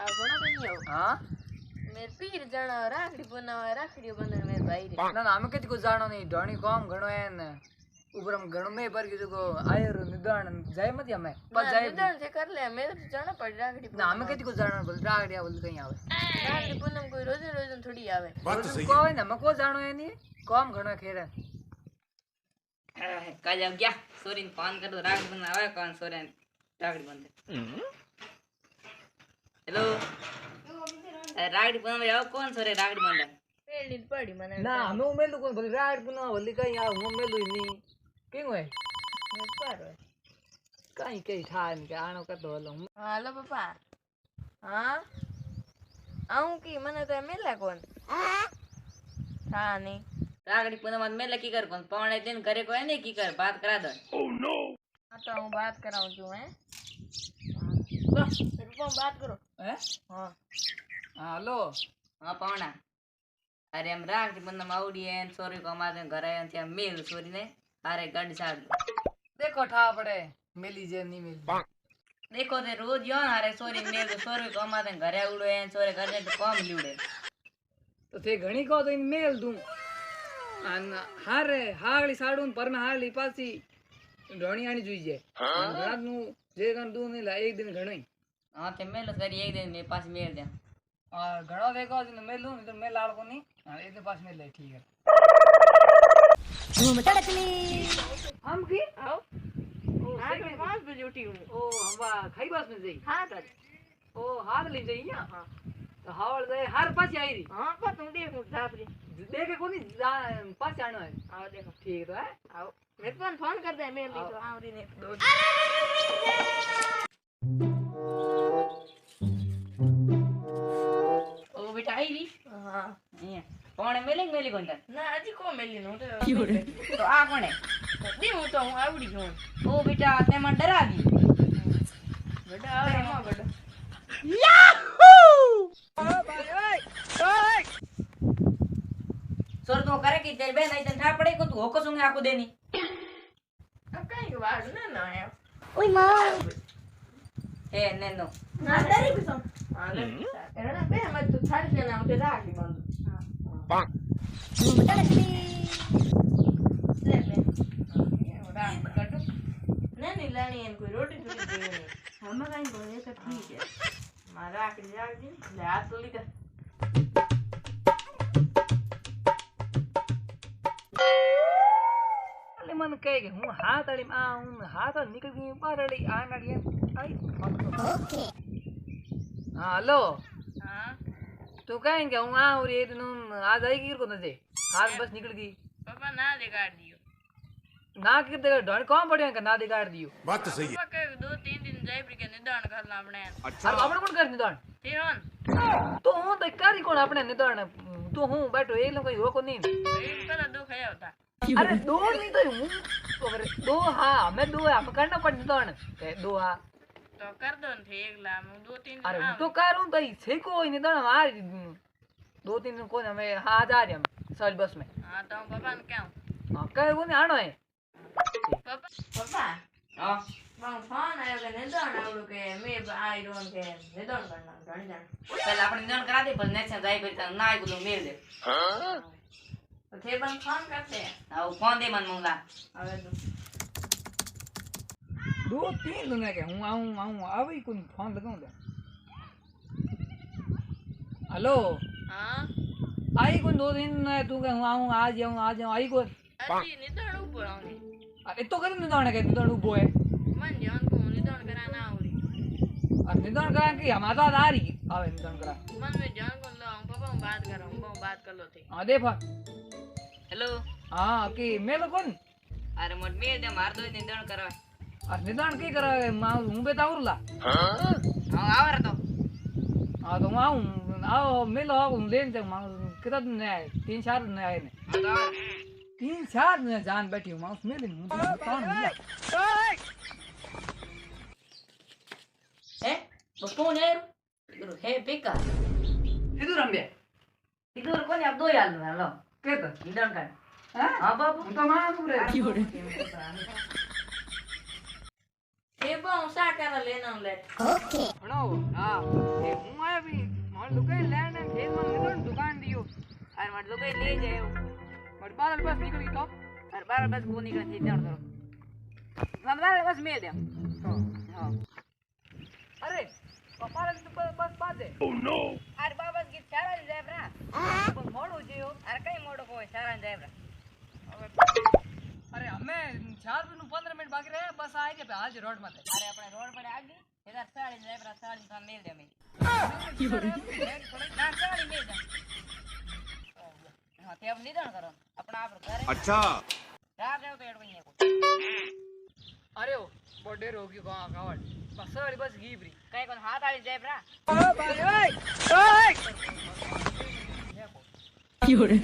આ ઘણો કઈ આવ हाँ મેર પીર જણા રાખડી બનાવે રાખડીઓ બંધન મેર ભાઈ રે ना ना हमें किसी को जानो नहीं ढोनी कौम घणो है न ऊपर हम घणो में पर किसी को आयर निदान जाए मत हमें पर जाए નિદાન છે કર લે મેર તો જણા પડી રાખડી ना हमें किसी को जानो बोल रागड़िया बोल कहीं आवे રાખડી પૂનમ કોઈ રોજે રોજે થોડી આવે को है ना मको जानो है नहीं कौम घणो खेरे काजा गया सोरीन फोन कर दो रागड़ी बंद आवे कौन सोरेन रागड़ी बंद हेलो रागड़ी बंद में आओ कौन सोरे रागड़ी बंद પેલી જ પડી મને ना हमें उमेलू कोई बोल रागड़ पुना बोल कहीं आ हम उमेलू नहीं क्यों है મેર પર હોય कहीं कहीं ठा नहीं के आनो का तो लो હાલો પપ્પા હા આવું કી મને તો મેલા કોણ હા નહીં रागड़ी बंद मत में लकी कर कौन पौने दिन करे कोई नहीं की कर बात करा दो હા તો હું વાત કરાવું છું હે બસ પપ્પા વાત કરો हैं હા हेलो हां पौना अरे हम रागड़ी बंद में आउडी है सोरी को हमारे घर आए थे मेल सोरी ने अरे गाड़ी साड़ देखो ठा पड़े मिली जे नहीं मिली देखो ते रोज यो अरे सोरी मेल तो सोरी को हमारे घर उड़ो है सोरे घर तो कम लिउड़े तो थे घणी को तो इन मेल दूं अन हारे हागली साडून परना हागली पासी ढोणी आनी जुई जे घणा नु जे गन दूं नहीं ला एक दिन घणई हां ते मेल करी एक दिन मेरे पास मेल दे और घणो देखो दिन मेलू नहीं तो मेल लाड़ को नहीं एक दिन पास मेल ले ठीक है ધૂમ તડકલી हम की આવ હા તો 5 બજે ઉઠી હું ओ हवा खाई बास में जई હા તો ओ हाथ ले जई ना हां तो हावल दे हर पास आई री હા પા તું દેખ હું ધાપરી देखे कोनी पास आनो है આવ દેખો ठीक है આવ મેરે પણ ફોન કર દે મેલ લી તો આવરી ને દો ओ बेटा आई री હા ये कौन है मेली कौन था ના હજી કો મેલી નું તો तो आ कौन है દી હું તો હું આવડી ગયો ओ बेटा ते मन डरा दी બડા આવે માં બડા सोर तो करे कि तेरे बहन आई तन ठा पड़े को तू होको सुंगे आको देनी કઈ વાડ ના ના આવ हे नैनो ના ડરી બી હા લે એના બે મત તો થાળી ને આવ તે રાખી બંધ લે લે રાખ કટુ નહીં લાણી એન કોઈ રોટી થોડી દેવી નહીં હમે કઈ બોલે તો ઠીક છે મારા આકડી રાખી લે આ તો લીધા अरे मन कहे कि हूं हाथ अड़ी आ हूं हाथ निकल गई बाहर अड़ी आ नड़ी आई ओके हां हेलो હા तू कहेंगे हूं आ और ये दिन आज आएगी को न जे हाथ बस निकल गई પપ્પા ના દેગાડ દિયો ना कर देगा ढोल कौन पड़े का ना दिगाड़ दियो बात तो सही है પપ્પા કે 2-3 दिन જયપુર के निदान करला આપણે अरे अपन कौन कर निदान તેહન तो हूं तो कारी कौन अपने निदान तू हूं बैठो एक लोग हो को नहीं એક પેલા દુખ આયા હતા अरे दो नहीं तो हूं तो अरे दो हां मैं दो है हम करना पड़ निदान दो हां તો કર દો ને એકલા હું 2-3 अरे दिन હું તો करूं तो छे को निदान आ 2-3 दिन कोने हमें हां जा रहे हम सच बस में હા તો હું પપ્પાને કહું हां कहे वो नहीं आनो है પપ્પા हां પણ ફોન આવ્યો કે નિદાન આવડું કે મે આઈ ડોન્ટ કે નિદાન કરના ઘણી જાણ पहले अपन निदान करा दे पर नेक्स्ट जाई फिर ना आई को मेल दे તો તે પણ ફોન કરતે आओ फोन दे मन मंगला હવે તો 2-3 दिन के हूं आऊं अभी कौन फोन लगाऊं दे हेलो હા आई कौन 2 दिन तू के हूं आऊं आ जाऊं आई कौन હજી નિદાન ઉપર આવની अरे तो कर निदान के निदान उबो है મન જાન કો નિદાન કરા ના આવડી और निदान करा कि हमारा आ रही आवे निदान करा મન મે જાન કો લો પપ્પા હું બાત કરું હું બાત कर लो थे हां दे फा हेलो हां कि मेलो कौन अरे मोट मेल दे मार दो निदान करवा और निदान की करा हूं बेतावरला हां आवर तो हां तो आऊं आओ मेलो आओ लेन दे कितना दिन आए 3-4 दिन आए ने हां तो आवर 3-4 दिन जान बैठी हूं माउस मेले हूं कौन मिला है वो कौन है इधर है पिका इधर हम बे इधर कौन है अब दो यार लो के तो निदान कर हां हां बाबू तो मां पूरे એ પણ હું શા કરે લેનો લે ભણાવો હા એ હું આયો માર દુકાન લેણ ને ખેત માં નીકળ દુકાન દિયો અરે મારે તો કઈ લઈ જાય માર બાર બસ નીકળ ગઈ તો અરે બાર બસ કો નીકળે થી જાણ કરો મને બાર બસ મેલ દે હા અરે પપ્પા તો બસ પાજે અરે બાબા ગીત સારા ને જાય બ્રા બસ મોડું જેયો અરે કઈ મોડું કોઈ સારા ને જાય બ્રા અરે અમે 4 મિનિટ 15 મિનિટ બાકી રહ્યા બસ આવી જાય હાલ રોડ માં અરે આપણે રોડ પર આગી એદાર સાડી જાય બ્રા સાડી તો મેલ દે અમે ના સાડી મેલ દે હા તે અબ નિદાન કરો આપણા આપણો ઘરે अच्छा રાત જાવ તો એડવી નહીં અરે ઓ બોડેર હો ગયો ગાવડ બસ વાળી બસ ગીબરી કઈ કોણ હાથ આલી જાય બ્રા ઓ ભાઈ ઓય ઓય